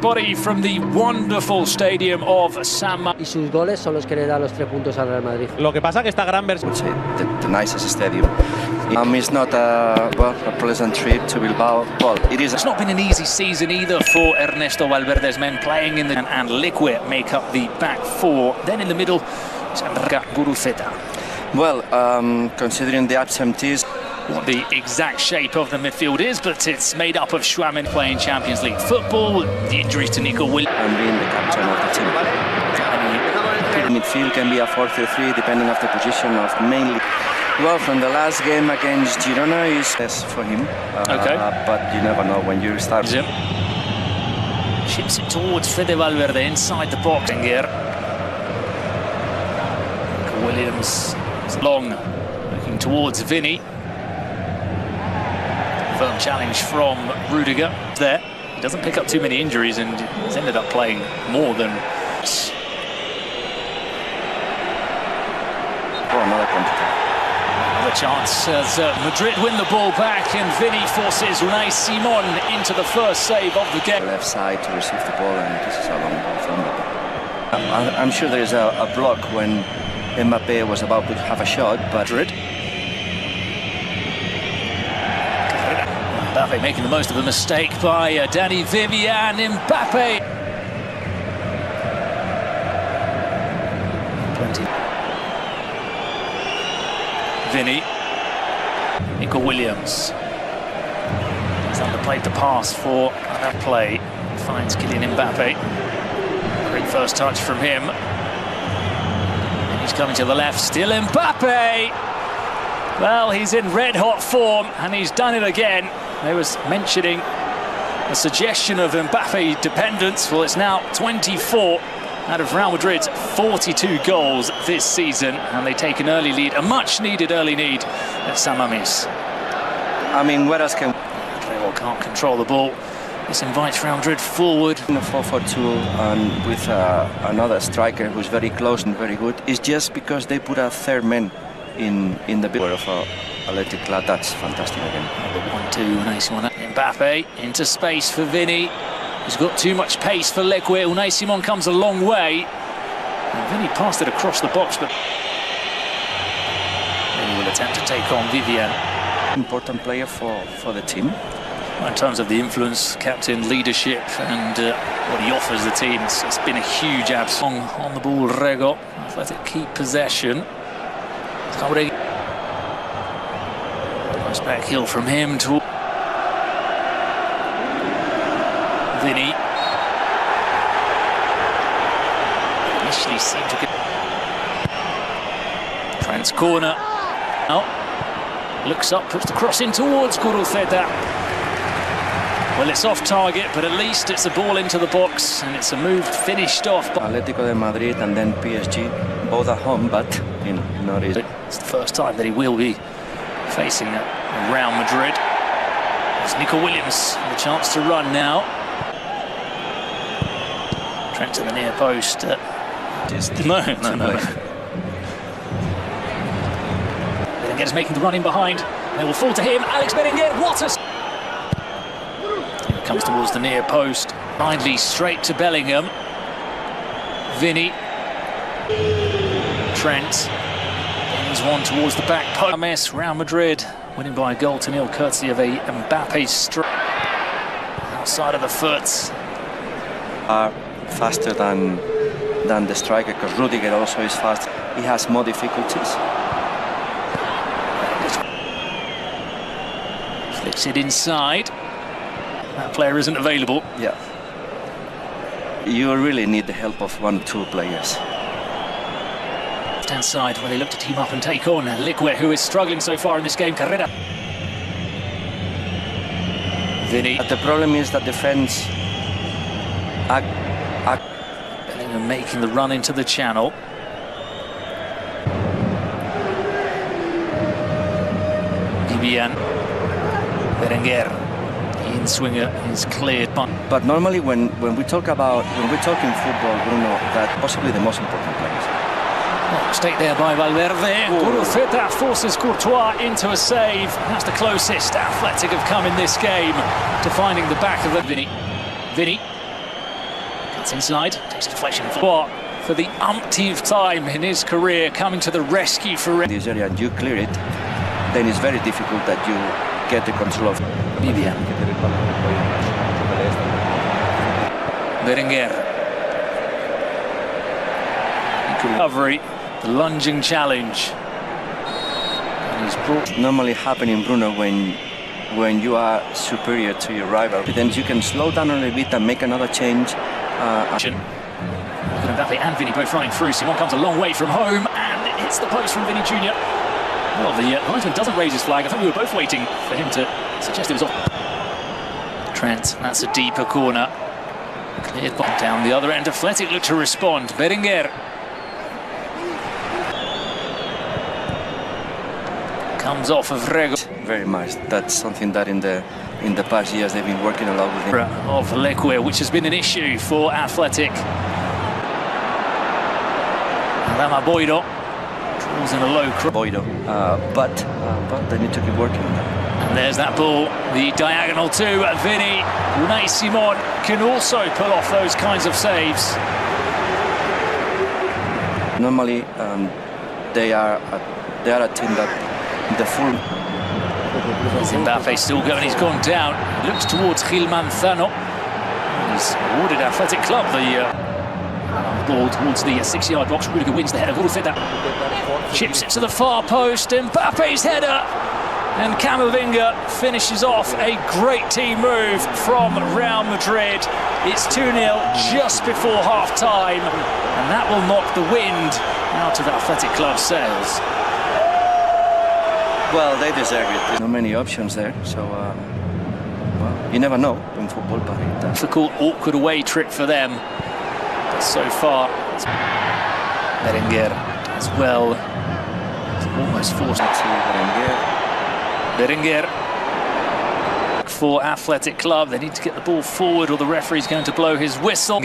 Body from the wonderful stadium of San Mamés. Y sus goles son los que le dan los 3 puntos al Real Madrid. Lo que pasa que esta gran versión. The nicest stadium. It's not a pleasant trip to Bilbao. Well, it is. It's not been an easy season either for Ernesto Valverde's men playing in the and Liquid make up the back four. Then in the middle, Guruzeta. Well, considering the absentees. What the exact shape of the midfield is, but it's made up of Schwamin playing Champions League football, the injuries to Nico Williams. And being the captain of the team. Midfield can be a 4-3-3 depending on the position of mainly. Well, from the last game against Girona is best for him. Okay. But you never know when you start. Yep. Chips it towards Fede Valverde inside the box. Here. Williams is long, looking towards Vinny. Firm challenge from Rudiger there. He doesn't pick up too many injuries and he's ended up playing more than. Oh, another quantity. Another chance as Madrid win the ball back and Vinny forces Unai Simon into the first save of the game. Left side to receive the ball, and this is a long ball from Mbappé. I'm sure there is a block when Mbappé was about to have a shot, but Madrid. Mbappé making the most of a mistake by Danny Vivian. Mbappé. 20. Vinny. Nico Williams. He's underplayed the pass for that play. Finds Kylian Mbappé. Great first touch from him. And he's coming to the left. Still Mbappé. Well, he's in red-hot form, and he's done it again. There was mentioning a suggestion of Mbappé dependence. Well, it's now 24 out of Real Madrid's 42 goals this season, and they take an early lead, a much-needed early lead at San Mamés. I mean, where else can... Trevo can't control the ball. This invites Real Madrid forward. In a 4-4-2 and with another striker who's very close and very good. It's just because they put a third man in the middle of Athletic. That's fantastic again. The 1-2, nice one. Mbappé into space for Vinny. He's got too much pace for Leque. Unai Simon comes a long way. And Vinny passed it across the box, but he will attempt to take on Vivian. Important player for the team. In terms of the influence, captain, leadership, and what he offers the team, it's been a huge abs. On the ball, Rego. Athletic keep possession. Nice back heel from him to Vinny. Initially seemed to get Trent's corner. Now looks up, puts the cross in towards Guruzeta. Well, it's off target, but at least it's a ball into the box, and it's a move finished off by Athletico de Madrid and then PSG, both at home, but not easy. It's the first time that he will be facing Real Madrid. It's Nico Williams with a chance to run now. Trent to the near post. No. Berenguer is making the run in behind. They will fall to him. Alex Berenguer, what a... Comes towards the near post. Blindly straight to Bellingham. Vinny. Trent. He's one towards the back post. Real Madrid winning by a goal to nil, courtesy of a Mbappé strike. Outside of the foot. Are faster than the striker, because Rudiger also is fast. He has more difficulties. Flips it inside. That player isn't available. Yeah. You really need the help of 1-2 players. Left-hand side where they look to team up and take on Liquid, who is struggling so far in this game. Carrera. Vinny. But the problem is that defense. Bellingham making the run into the channel. Vivian. Berenguer. In swinger is cleared. But normally when we talk in football, Bruno, that possibly the most important players. Mistake there by Valverde. Guruzeta forces Courtois into a save. That's the closest Athletic have come in this game to finding the back of the Vinny. That's inside, takes a deflection for the umpteenth time in his career, coming to the rescue for this area and you clear it, then it's very difficult that you get the control of Vivian. Berenguer. Recovery, the lunging challenge. And he's brought. Normally happening, Bruno, when you are superior to your rival, then you can slow down a little bit and make another change. Mbappe and Vinny both running through. Simon comes a long way from home and it hits the post from Vinny Jr. Well, the linesman doesn't raise his flag. I think we were both waiting for him to suggest it was off. Trent, that's a deeper corner. Cleared down the other end. Athletic look to respond. Berenguer. Comes off of Rego. Very much. That's something that in the past years they've been working a lot with him. Of Leque, which has been an issue for Athletic. Adama Boido draws in a low cross. Boido, but they need to keep working on that. And there's that ball, the diagonal to Vinny. Unai Simon can also pull off those kinds of saves. Normally, they are a team that the full. Mbappé still going, he's gone down. He looks towards Gil Manzano. He's awarded Athletic Club the ball towards the 6-yard box. Rudiger wins the header. Gurufeta chips it to the far post. Mbappe's header. And Camavinga finishes off a great team move from Real Madrid. It's 2-0 just before half-time. And that will knock the wind out of Athletic Club's sails. Well, they deserve it. There's not many options there, so well, you never know in football, but difficult, awkward away trip for them. But so far, Berenguer as well. It's almost forced to Berenguer for Athletic Club. They need to get the ball forward, or the referee's going to blow his whistle.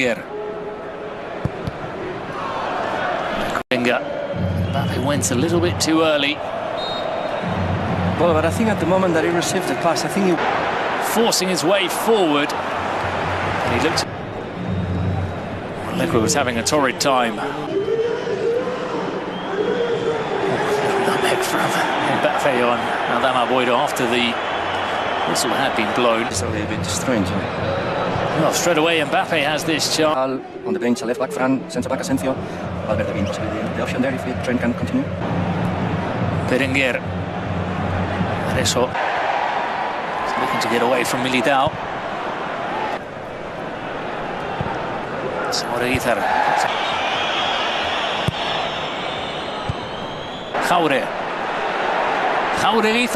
Mbappe went a little bit too early. Well, but I think at the moment that he received the pass, I think he forcing his way forward. And he looked. Leque was having a torrid time. Nutmeg from Mbappé on Adama Boido after the whistle had been blown. It's a little bit strange. Well, straight away Mbappé has this chance. On the bench, left back, Fran, centre back, Asensio. Valverde being the option there if the Trent can continue. Berenguer. Adesso he's looking to get away from Militao. Jauregui. Jauregui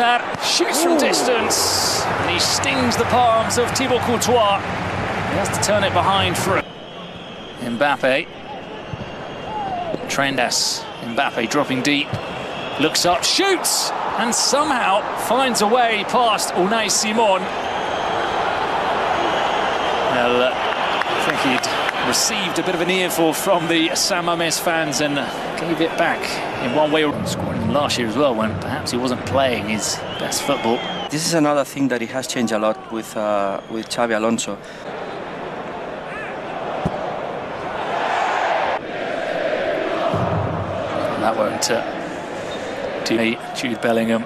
shoots from distance and he stings the palms of Thibaut Courtois. He has to turn it behind for Mbappe. Trendas. Mbappe dropping deep. Looks up, shoots, and somehow finds a way past Unai Simon. Well, I think he'd received a bit of an earful from the San Mamés fans and gave it back in one way. Scoring last year as well, when perhaps he wasn't playing his best football. This is another thing that he has changed a lot with Xabi Alonso. And that won't Jude Bellingham.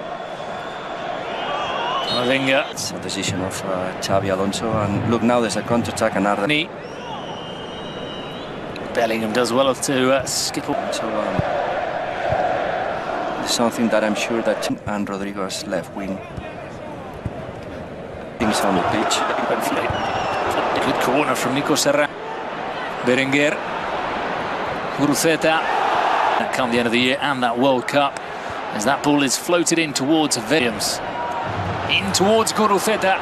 Camavinga. It's a decision of Xabi Alonso, and look, now there's a counter-attack and Arda. Bellingham does well to skip. So it's something that I'm sure that and Rodrigo's left wing. Things on the pitch. Good corner from Nico Serra. Berenguer. Gurufeta. That come the end of the year and that World Cup. As that ball is floated in towards Williams. In towards Gurufeta.